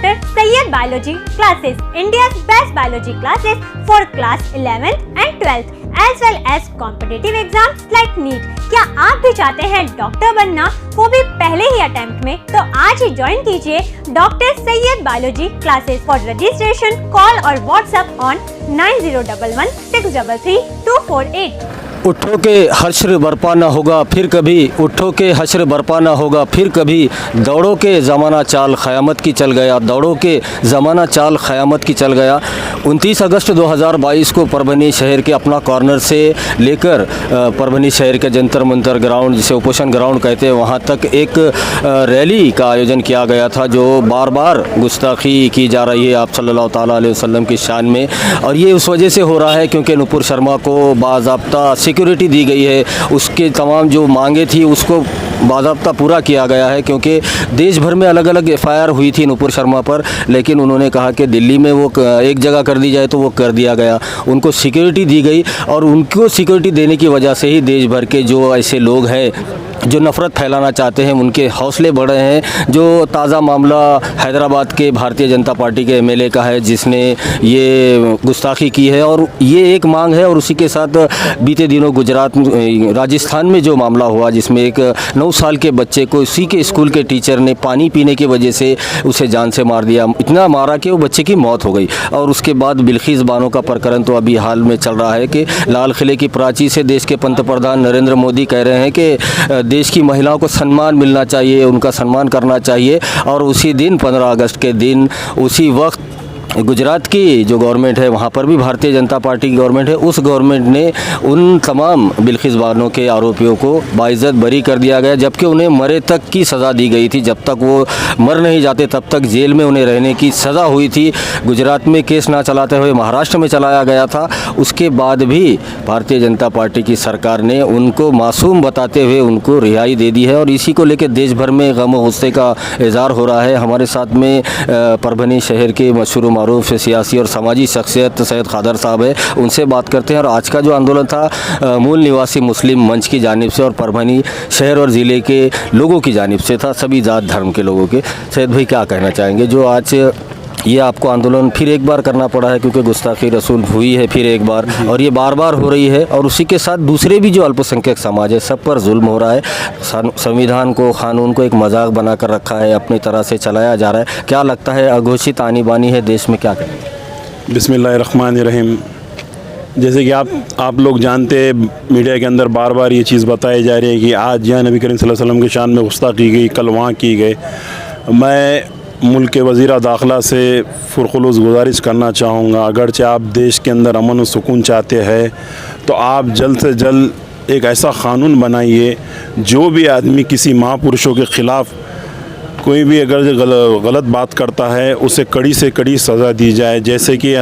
Dr. Sayyed Biology classes, India's best biology classes for class 11th and 12th as well as competitive exams like NEET। क्या आप भी चाहते हैं doctor बनना, वो भी पहले ही अटेम्प्ट में? तो आज ही ज्वाइन कीजिए doctor Syed biology classes. For registration call और व्हाट्सएप ऑन 9011 633 248। उठो के हश्र बरपा न होगा फिर कभी, उठो के हश्र बरपा न होगा फिर कभी, दौड़ो के ज़माना चाल क़यामत की चल गया, दौड़ो के ज़माना चाल क़यामत की चल गया। 29 अगस्त 2022 को परभनी शहर के अपना कॉर्नर से लेकर परभनी शहर के जंतर मंतर ग्राउंड, जिसे उपोषण ग्राउंड कहते हैं, वहाँ तक एक रैली का आयोजन किया गया था जो बार बार गुस्ताखी की जा रही है आप सल्लल्लाहु ताला अलैहि वसल्लम की शान में। और ये उस वजह से हो रहा है क्योंकि नुपुर शर्मा को बाज़ाब्ता सिक्योरिटी दी गई है, उसके तमाम जो मांगे थी उसको बाज़ाब्ता पूरा किया गया है, क्योंकि देश भर में अलग अलग एफआईआर हुई थी नुपुर शर्मा पर, लेकिन उन्होंने कहा कि दिल्ली में वो एक जगह कर दी जाए तो वो कर दिया गया, उनको सिक्योरिटी दी गई। और उनको सिक्योरिटी देने की वजह से ही देश भर के जो ऐसे लोग हैं जो नफ़रत फैलाना चाहते हैं उनके हौसले बढ़ रहे हैं। जो ताज़ा मामला हैदराबाद के भारतीय जनता पार्टी के एमएलए का है जिसने ये गुस्ताखी की है, और ये एक मांग है। और उसी के साथ बीते दिनों गुजरात राजस्थान में जो मामला हुआ जिसमें एक 9 साल के बच्चे को उसी के स्कूल के टीचर ने पानी पीने की वजह से उसे जान से मार दिया, इतना मारा कि वो बच्चे की मौत हो गई। और उसके बाद बिल्किस बानो का प्रकरण तो अभी हाल में चल रहा है कि लाल किले की प्राची से देश के पंतप्रधान नरेंद्र मोदी कह रहे हैं कि देश की महिलाओं को सम्मान मिलना चाहिए, उनका सम्मान करना चाहिए। और उसी दिन 15 अगस्त के दिन उसी वक्त गुजरात की जो गवर्नमेंट है वहाँ पर भी भारतीय जनता पार्टी की गवर्नमेंट है, उस गवर्नमेंट ने उन तमाम बिल्किस बानो के आरोपियों को बाइज्जत बरी कर दिया गया, जबकि उन्हें मरे तक की सज़ा दी गई थी। जब तक वो मर नहीं जाते तब तक जेल में उन्हें रहने की सज़ा हुई थी। गुजरात में केस ना चलाते हुए महाराष्ट्र में चलाया गया था। उसके बाद भी भारतीय जनता पार्टी की सरकार ने उनको मासूम बताते हुए उनको रिहाई दे दी है, और इसी को लेकर देश भर में गम और गुस्से का इज़हार हो रहा है। हमारे साथ में परभनी शहर के मशहूर मारूफ सियासी और समाजी शख्सियत सैयद खादर साहब है, उनसे बात करते हैं। और आज का जो आंदोलन था मूल निवासी मुस्लिम मंच की जानिब से और परभनी शहर और ज़िले के लोगों की जानिब से था, सभी जात धर्म के लोगों के। सैयद भाई क्या कहना चाहेंगे जो आज ये आपको आंदोलन फिर एक बार करना पड़ा है, क्योंकि गुस्ताखी रसूल हुई है फिर एक बार, और ये बार बार हो रही है, और उसी के साथ दूसरे भी जो अल्पसंख्यक समाज है सब पर जुल्म हो रहा है। संविधान को, कानून को एक मजाक बनाकर रखा है, अपनी तरह से चलाया जा रहा है। क्या लगता है अघोषित आनी बानी है देश में, क्या करें? बिस्मिल्लाहिर्रहमानिर्रहीम। जैसे कि आप लोग जानते हैं, मीडिया के अंदर बार बार ये चीज़ बताई जा रही है कि आज यहाँ नबी करीम सल्लल्लाहु अलैहि वसल्लम की शान में गुस्ताखी की गई, कल वहाँ की गई। मैं मुल्क के वज़ीर दाखिला से पुरखुलूस गुजारिश करना चाहूँगा, अगरचे आप देश के अंदर अमन और सुकून चाहते हैं तो आप जल्द से जल्द एक ऐसा क़ानून बनाइए जो भी आदमी किसी महापुरुषों के ख़िलाफ़ कोई भी अगर गलत बात करता है उसे कड़ी से कड़ी सज़ा दी जाए। जैसे कि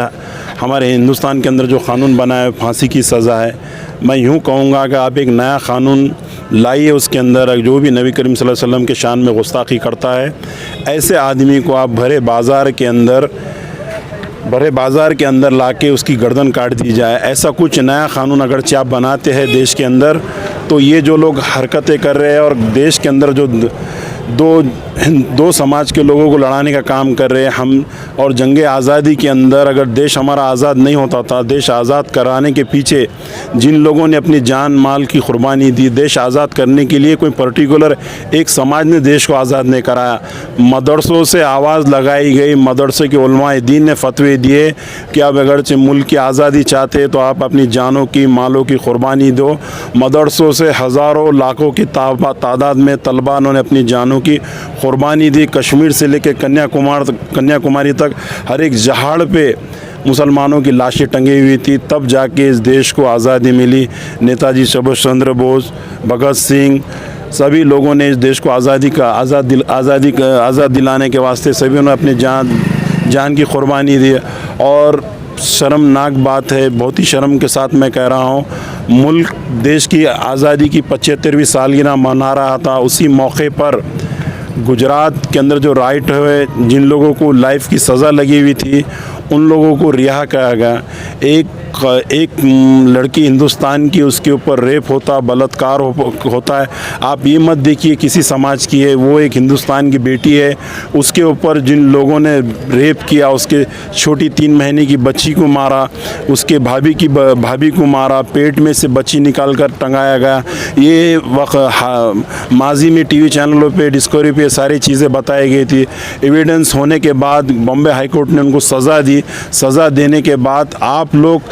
हमारे हिंदुस्तान के अंदर जो क़ानून बना है फांसी की सज़ा है, मैं यूँ कहूँगा कि आप एक नया क़ानून लाइए, उसके अंदर जो भी नबी करीम सल्लल्लाहु अलैहि वसल्लम के शान में गुस्ताखी करता है ऐसे आदमी को आप भरे बाज़ार के अंदर लाके उसकी गर्दन काट दी जाए। ऐसा कुछ नया क़ानून अगर आप बनाते हैं देश के अंदर, तो ये जो लोग हरकतें कर रहे हैं और देश के अंदर जो दो समाज के लोगों को लड़ाने का काम कर रहे हैं हम, और जंग आज़ादी के अंदर अगर देश हमारा आज़ाद नहीं होता था, देश आज़ाद कराने के पीछे जिन लोगों ने अपनी जान माल की कुर्बानी दी, देश आज़ाद करने के लिए कोई पर्टिकुलर एक समाज ने देश को आज़ाद नहीं कराया। मदरसों से आवाज़ लगाई गई, मदरसे के उलमाए दीन ने फतवे दिए कि आप अगरचे मुल्क की आज़ादी चाहते तो आप अपनी जानों की मालों की कुर्बानी दो। मदरसों से हज़ारों लाखों की तादाद में तलबा ने अपनी जानों की कुर्बानी दी। कश्मीर से लेकर कन्याकुमारी तक हर एक जहाड़ पे मुसलमानों की लाशें टंगी हुई थी, तब जाके इस देश को आज़ादी मिली। नेताजी सुभाष चंद्र बोस, भगत सिंह, सभी लोगों ने इस देश को आज़ाद दिलाने के वास्ते सभी ने अपनी जान की कुर्बानी दी। और शर्मनाक बात है, बहुत ही शर्म के साथ मैं कह रहा हूँ, मुल्क देश की आज़ादी की 75वीं सालगिरह मना रहा था, उसी मौके पर गुजरात के अंदर जो राइट हुए, जिन लोगों को लाइफ की सज़ा लगी हुई थी, उन लोगों को रिहा किया गया। एक लड़की हिंदुस्तान की, उसके ऊपर रेप होता, बलात्कार होता है। आप ये मत देखिए किसी समाज की है, वो एक हिंदुस्तान की बेटी है, उसके ऊपर जिन लोगों ने रेप किया, उसके छोटी 3 महीने की बच्ची को मारा, उसके भाभी को मारा, पेट में से बच्ची निकाल कर टंगाया गया। ये माजी में टीवी चैनलों पे, डिस्कवरी पे सारी चीज़ें बताई गई थी। एविडेंस होने के बाद बॉम्बे हाई कोर्ट ने उनको सज़ा दी। सज़ा देने के बाद आप लोग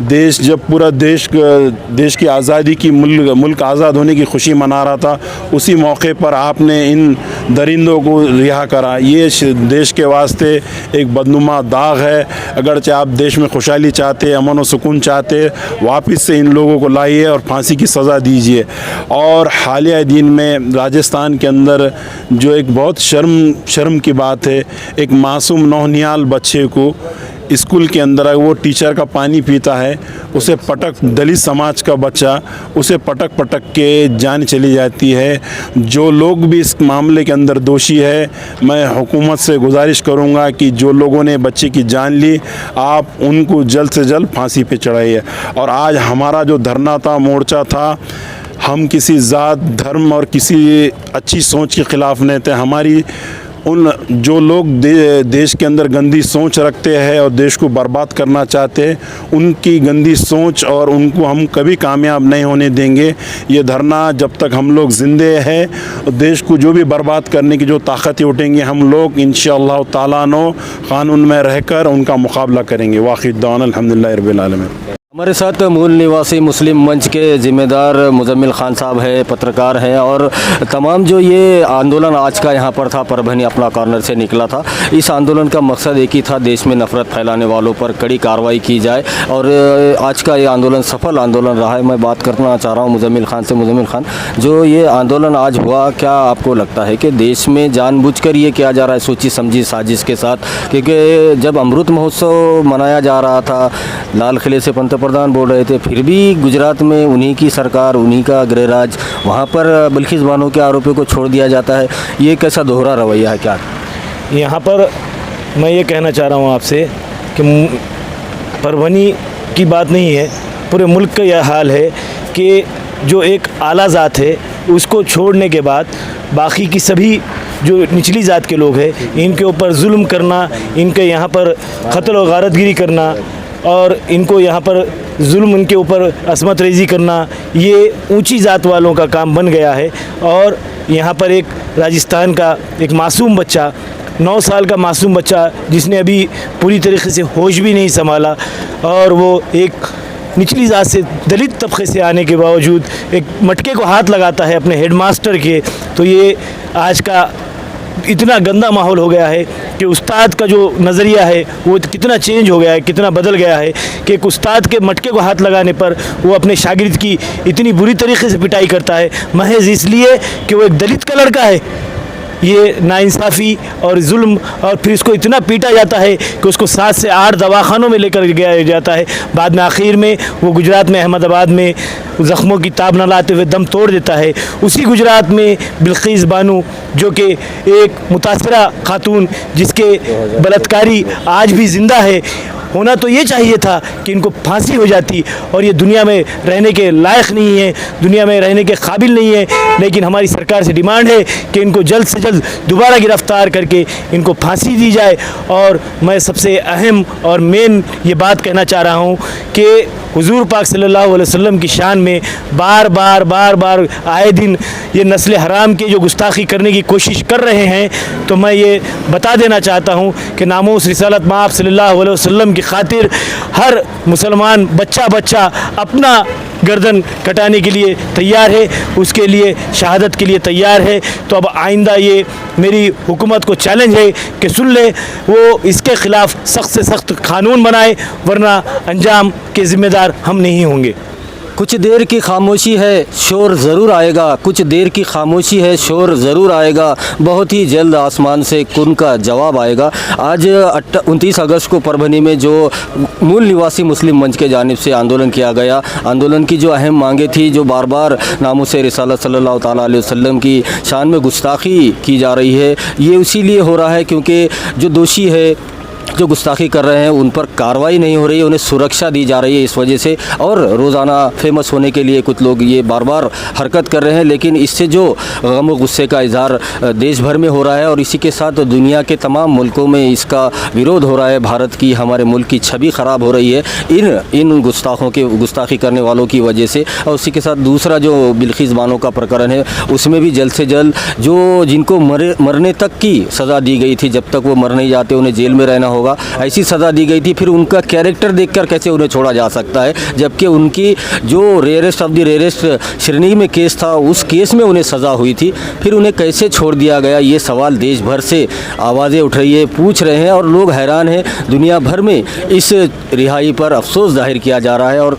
जब पूरा देश की आज़ादी की मुल्क आज़ाद होने की खुशी मना रहा था, उसी मौके पर आपने इन दरिंदों को रिहा करा। ये देश के वास्ते एक बदनुमा दाग है। अगरचे आप देश में खुशहाली चाहते, अमन व सुकून चाहते, वापस से इन लोगों को लाइए और फांसी की सज़ा दीजिए। और हालिया दिन में राजस्थान के अंदर जो एक बहुत शर्म की बात है, एक मासूम नौनिहाल बच्चे को स्कूल के अंदर वो टीचर का पानी पीता है, उसे दलित समाज का बच्चा उसे पटक के जान चली जाती है। जो लोग भी इस मामले के अंदर दोषी है, मैं हुकूमत से गुजारिश करूंगा कि जो लोगों ने बच्चे की जान ली, आप उनको जल्द से जल्द फांसी पे चढ़ाइए। और आज हमारा जो धरना था, मोर्चा था, हम किसी ज़ात, धर्म और किसी अच्छी सोच के ख़िलाफ़ नहीं थे। हमारी उन जो लोग देश के अंदर गंदी सोच रखते हैं और देश को बर्बाद करना चाहते हैं, उनकी गंदी सोच और उनको हम कभी कामयाब नहीं होने देंगे। ये धरना जब तक हम लोग ज़िंदे हैं, देश को जो भी बर्बाद करने की जो ताकतें उठेंगी, हम लोग इंशाअल्लाह ताला नो क़ानून में रहकर उनका मुकाबला करेंगे। वाक़िद दान अल्हम्दुलिल्लाह रब्बिल आलमीन। हमारे साथ मूल निवासी मुस्लिम मंच के ज़िम्मेदार मुजम्मिल खान साहब है, पत्रकार हैं, और तमाम जो ये आंदोलन आज का यहाँ पर था, परभनी अपना कॉर्नर से निकला था। इस आंदोलन का मकसद एक ही था, देश में नफ़रत फैलाने वालों पर कड़ी कार्रवाई की जाए, और आज का ये आंदोलन सफल आंदोलन रहा है। मैं बात करना चाह रहा हूँ मुजम्मिल खान से। मुजम्मिल खान, जो ये आंदोलन आज हुआ, क्या आपको लगता है कि देश में जानबूझकर ये किया जा रहा है, सोची समझी साजिश के साथ? क्योंकि जब अमृत महोत्सव मनाया जा रहा था, लाल किले से प्रधान बोल रहे थे, फिर भी गुजरात में उन्हीं की सरकार, उन्हीं का गृहराज, वहाँ पर बिल्किस बानो के आरोपियों को छोड़ दिया जाता है। ये कैसा दोहरा रवैया है? क्या यहाँ पर मैं ये कहना चाह रहा हूँ आपसे कि परभनी की बात नहीं है, पूरे मुल्क का यह हाल है कि जो एक आला ज़ात है, उसको छोड़ने के बाद बाकी की सभी जो निचली ज़ात के लोग हैं, इनके ऊपर जुल्म करना, इनके यहाँ पर कत्ल और गारतगिरी करना और इनको यहाँ पर जुल्म, इनके ऊपर असमत रेज़ी करना, ये ऊंची ज़ात वालों का काम बन गया है। और यहाँ पर एक राजस्थान का एक मासूम बच्चा, 9 साल का मासूम बच्चा, जिसने अभी पूरी तरीके से होश भी नहीं संभाला, और वो एक निचली ज़ात से, दलित तबके से आने के बावजूद एक मटके को हाथ लगाता है अपने हेडमास्टर के। तो ये आज का इतना गंदा माहौल हो गया है कि उस्ताद का जो नज़रिया है वो कितना चेंज हो गया है, कितना बदल गया है कि एक उस्ताद के मटके को हाथ लगाने पर वो अपने शागिर्द की इतनी बुरी तरीके से पिटाई करता है, महज इसलिए कि वो एक दलित का लड़का है। ये नाइंसाफ़ी और जुल्म, और फिर इसको इतना पीटा जाता है कि उसको 7 से 8 दवाखानों में लेकर गया जाता है। बाद में आखिर में वो गुजरात में, अहमदाबाद में ज़ख्मों की ताब न लाते हुए दम तोड़ देता है। उसी गुजरात में बिल्किस बानो, जो कि एक मुतासरा खातून, जिसके बलात्कारी आज भी ज़िंदा है, होना तो ये चाहिए था कि इनको फांसी हो जाती, और ये दुनिया में रहने के लायक नहीं है, दुनिया में रहने के काबिल नहीं है। लेकिन हमारी सरकार से डिमांड है कि इनको जल्द से जल्द दोबारा गिरफ्तार करके इनको फांसी दी जाए। और मैं सबसे अहम और मेन ये बात कहना चाह रहा हूँ कि हुजूर पाक सल्लल्लाहु अलैहि वसल्लम की शान में बार बार आए दिन ये नस्ल हराम के जो गुस्ताखी करने की कोशिश कर रहे हैं, तो मैं ये बता देना चाहता हूँ कि नामूस रिसालत माप सल्लल्लाहु अलैहि वसल्लम की खातिर हर मुसलमान बच्चा अपना गर्दन कटाने के लिए तैयार है, उसके लिए शहादत के लिए तैयार है। तो अब आइंदा ये मेरी हुकूमत को चैलेंज है कि सुन ले, वो इसके ख़िलाफ़ सख्त से सख्त कानून बनाए, वरना अंजाम के ज़िम्मेदार हम नहीं होंगे। कुछ देर की खामोशी है, शोर ज़रूर आएगा। कुछ देर की खामोशी है, शोर ज़रूर आएगा। बहुत ही जल्द आसमान से कुन का जवाब आएगा। आज 29 अगस्त को परभनी में जो मूल निवासी मुस्लिम मंच के जानिब से आंदोलन किया गया, आंदोलन की जो अहम मांगे थी, जो बार बार नामूस रिसालत सल्लल्लाहु ताला अलैहि वसल्लम की शान में गुस्ताखी की जा रही है, ये इसीलिए हो रहा है क्योंकि जो दोषी है जो गुस्ताखी कर रहे हैं उन पर कार्रवाई नहीं हो रही है, उन्हें सुरक्षा दी जा रही है इस वजह से। और रोज़ाना फेमस होने के लिए कुछ लोग ये बार बार हरकत कर रहे हैं, लेकिन इससे जो गम व गुस्से का इजहार देश भर में हो रहा है और इसी के साथ दुनिया के तमाम मुल्कों में इसका विरोध हो रहा है। भारत की, हमारे मुल्क की छवि ख़राब हो रही है इन गुस्ताखी करने वालों की वजह से। और उसी के साथ दूसरा जो बिल्किस बानो का प्रकरण है, उसमें भी जल्द से जल्द जिनको मरने तक की सज़ा दी गई थी, जब तक वो मर नहीं जाते उन्हें जेल में रहना होगा, ऐसी सज़ा दी गई थी। फिर उनका कैरेक्टर देखकर कैसे उन्हें छोड़ा जा सकता है, जबकि उनकी जो रेयरेस्ट ऑफ द रेयरेस्ट श्रेणी में केस था, उस केस में उन्हें सज़ा हुई थी, फिर उन्हें कैसे छोड़ दिया गया। ये सवाल देश भर से आवाज़ें उठ रही है, पूछ रहे हैं और लोग हैरान हैं। दुनिया भर में इस रिहाई पर अफसोस जाहिर किया जा रहा है। और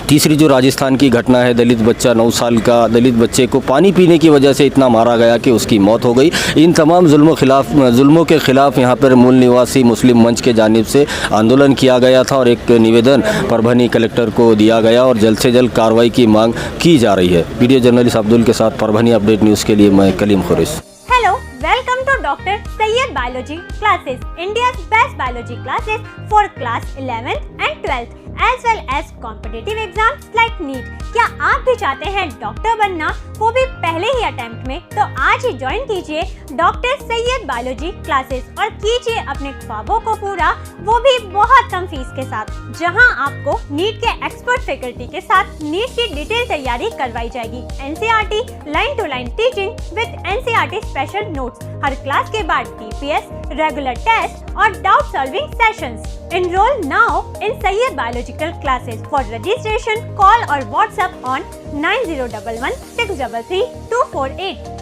तीसरी जो राजस्थान की घटना है, दलित बच्चा 9 साल का दलित बच्चे को पानी पीने की वजह से इतना मारा गया कि उसकी मौत हो गई। इन तमाम जुल्मों के ख़िलाफ़ यहाँ पर मूल निवासी मुस्लिम मंच के जानिब से आंदोलन किया गया था और एक निवेदन परभनी कलेक्टर को दिया गया और जल्द से जल्द कार्रवाई की मांग की जा रही है। वीडियो जर्नलिस्ट अब्दुल के साथ परभनी अपडेट न्यूज़ के लिए मैं Kaleem खुरैश। Hello, welcome to Dr. Sayyed Biology classes, India's best biology classes for class 11th and 12th as well as competitive exams like NEET. क्या आप भी चाहते हैं डॉक्टर बनना, वो भी पहले ही अटेम्प्ट में? तो आज ही ज्वाइन कीजिए डॉक्टर सैयद बायोलॉजी क्लासेस और कीजिए अपने ख्वाबों को पूरा, वो भी बहुत कम फीस के साथ, जहां आपको नीट के एक्सपर्ट फैकल्टी के साथ नीट की डिटेल तैयारी करवाई जाएगी। NCERT line to line teaching with NCERT special notes, हर क्लास के बाद TPS, रेगुलर टेस्ट और doubt solving sessions. Enroll now in Sayyed Biological classes. For registration, call or WhatsApp on 9011 633 248.